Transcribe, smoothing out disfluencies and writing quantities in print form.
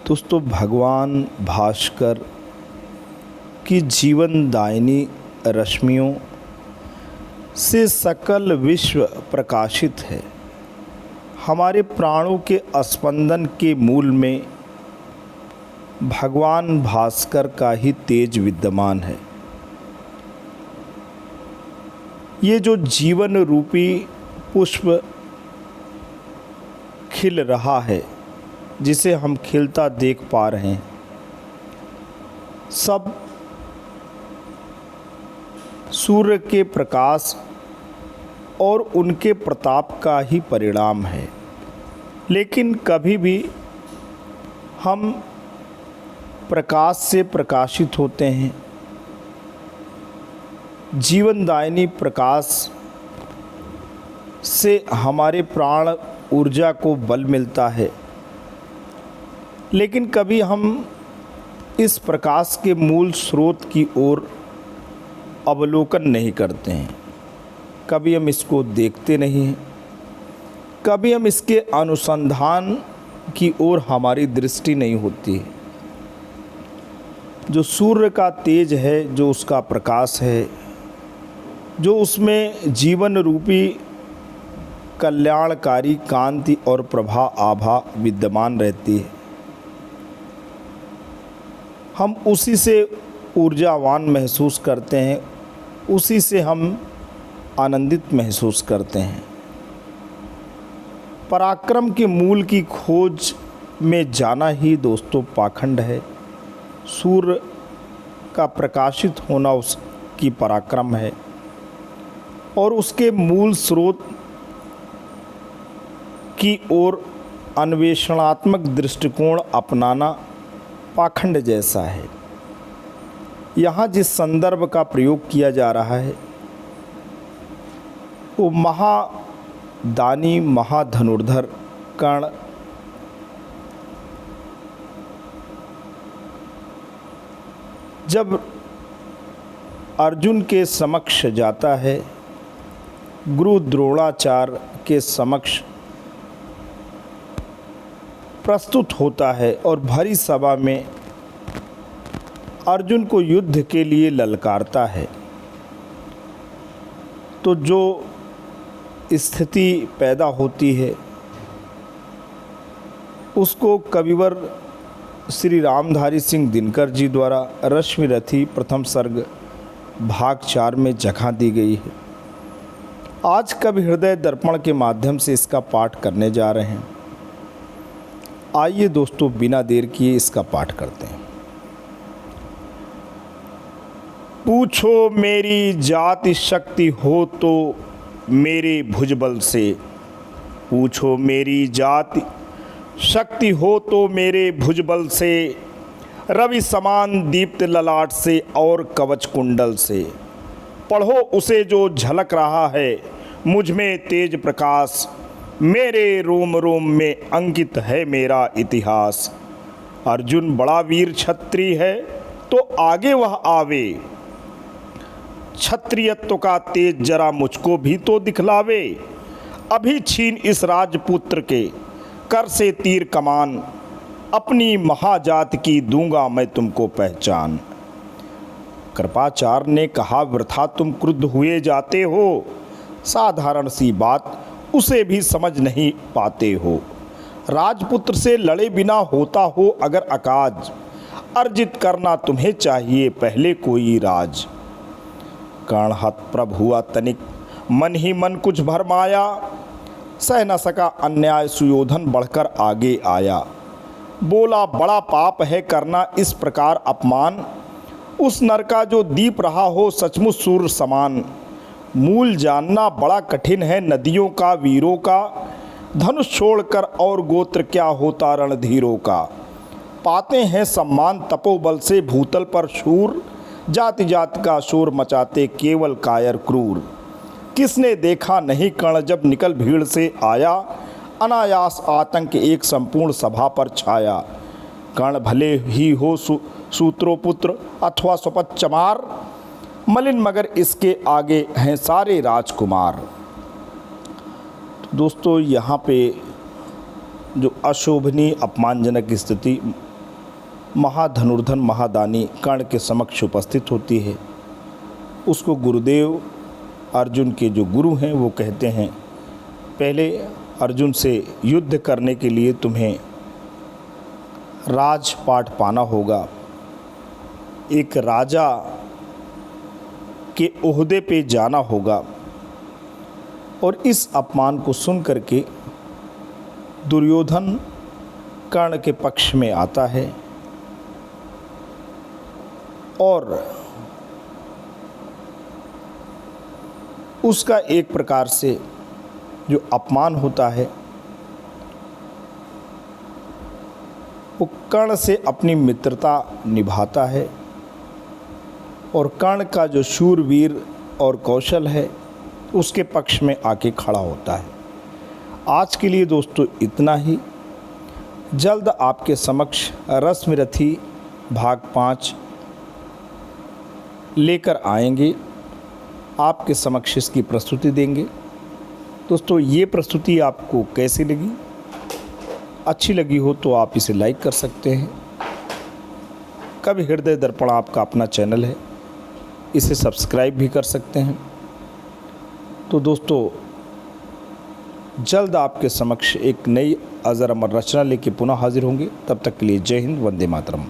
दोस्तों, भगवान भास्कर की जीवनदायिनी रश्मियों से सकल विश्व प्रकाशित है। हमारे प्राणों के स्पंदन के मूल में भगवान भास्कर का ही तेज विद्यमान है। ये जो जीवन रूपी पुष्प खिल रहा है, जिसे हम खिलता देख पा रहे हैं, सब सूर्य के प्रकाश और उनके प्रताप का ही परिणाम है। लेकिन कभी भी हम प्रकाश से प्रकाशित होते हैं। जीवनदायिनी प्रकाश से हमारे प्राण ऊर्जा को बल मिलता है, लेकिन कभी हम इस प्रकाश के मूल स्रोत की ओर अवलोकन नहीं करते हैं। कभी हम इसको देखते नहीं हैं, कभी हम इसके अनुसंधान की ओर हमारी दृष्टि नहीं होती है। जो सूर्य का तेज है, जो उसका प्रकाश है, जो उसमें जीवन रूपी कल्याणकारी कांति और प्रभा आभा विद्यमान रहती है, हम उसी से ऊर्जावान महसूस करते हैं, उसी से हम आनंदित महसूस करते हैं। पराक्रम के मूल की खोज में जाना ही दोस्तों पाखंड है। सूर्य का प्रकाशित होना उसकी पराक्रम है और उसके मूल स्रोत की ओर अन्वेषणात्मक दृष्टिकोण अपनाना पाखंड जैसा है। यहाँ जिस संदर्भ का प्रयोग किया जा रहा है वो महादानी महाधनुर्धर कर्ण जब अर्जुन के समक्ष जाता है, गुरु द्रोणाचार्य के समक्ष प्रस्तुत होता है और भरी सभा में अर्जुन को युद्ध के लिए ललकारता है, तो जो स्थिति पैदा होती है उसको कविवर श्री रामधारी सिंह दिनकर जी द्वारा रश्मिरथी प्रथम सर्ग भाग 4 में जगह दी गई है। आज कवि हृदय दर्पण के माध्यम से इसका पाठ करने जा रहे हैं। आइए दोस्तों, बिना देर किए इसका पाठ करते हैं। पूछो मेरी जाति शक्ति हो तो मेरे भुजबल से, पूछो मेरी जाति शक्ति हो तो मेरे भुजबल से, रवि समान दीप्त ललाट से और कवच कुंडल से। पढ़ो उसे जो झलक रहा है मुझ में तेज प्रकाश, मेरे रोम रोम में अंकित है मेरा इतिहास। अर्जुन बड़ा वीर क्षत्रिय है तो आगे वह आवे, क्षत्रियत्व का तेज जरा मुझको भी तो दिखलावे। अभी छीन इस राजपुत्र के कर से तीर कमान, अपनी महाजात की दूंगा मैं तुमको पहचान। कृपाचार्य ने कहा, वृथा तुम क्रुद्ध हुए जाते हो, साधारण सी बात उसे भी समझ नहीं पाते हो। राजपुत्र से लड़े बिना होता हो अगर अकाज, अर्जित करना तुम्हें चाहिए पहले कोई राज। कर्ण हतप्रभ हुआ तनिक, मन ही मन कुछ भरमाया, सह न सका अन्याय सुयोधन बढ़कर आगे आया। बोला बड़ा पाप है करना इस प्रकार अपमान, उस नर का जो दीप रहा हो सचमुच सूर्य समान। मूल जानना बड़ा कठिन है नदियों का वीरों का, धनुष छोड़कर और गोत्र क्या होता रणधीरों का। पाते हैं सम्मान तपोबल से भूतल पर शूर, जाति जाति का शोर मचाते केवल कायर क्रूर। किसने देखा नहीं कर्ण जब निकल भीड़ से आया, अनायास आतंक एक संपूर्ण सभा पर छाया। कर्ण भले ही हो सूत्रोपुत्र अथवा स्वपत चमार, मलिन मगर इसके आगे हैं सारे राजकुमार। दोस्तों यहाँ पे जो अशोभनीय अपमानजनक स्थिति महाधनुर्धन महादानी कर्ण के समक्ष उपस्थित होती है। उसको गुरुदेव अर्जुन के जो गुरु हैं वो कहते हैं, पहले अर्जुन से युद्ध करने के लिए तुम्हें राजपाट पाना होगा, एक राजा के ओहदे पे जाना होगा। और इस अपमान को सुन करके दुर्योधन कर्ण के पक्ष में आता है और उसका एक प्रकार से जो अपमान होता है वो कर्ण से अपनी मित्रता निभाता है और कर्ण का जो शूरवीर और कौशल है उसके पक्ष में आके खड़ा होता है। आज के लिए दोस्तों इतना ही। जल्द आपके समक्ष रश्मिरथी भाग 5 लेकर आएंगे, आपके समक्ष इसकी प्रस्तुति देंगे। दोस्तों ये प्रस्तुति आपको कैसी लगी? अच्छी लगी हो तो आप इसे लाइक कर सकते हैं। कवि हृदय दर्पण आपका अपना चैनल है, इसे सब्सक्राइब भी कर सकते हैं। तो दोस्तों जल्द आपके समक्ष एक नई अजर अमर रचना लेके पुनः हाजिर होंगे। तब तक के लिए जय हिंद, वंदे मातरम।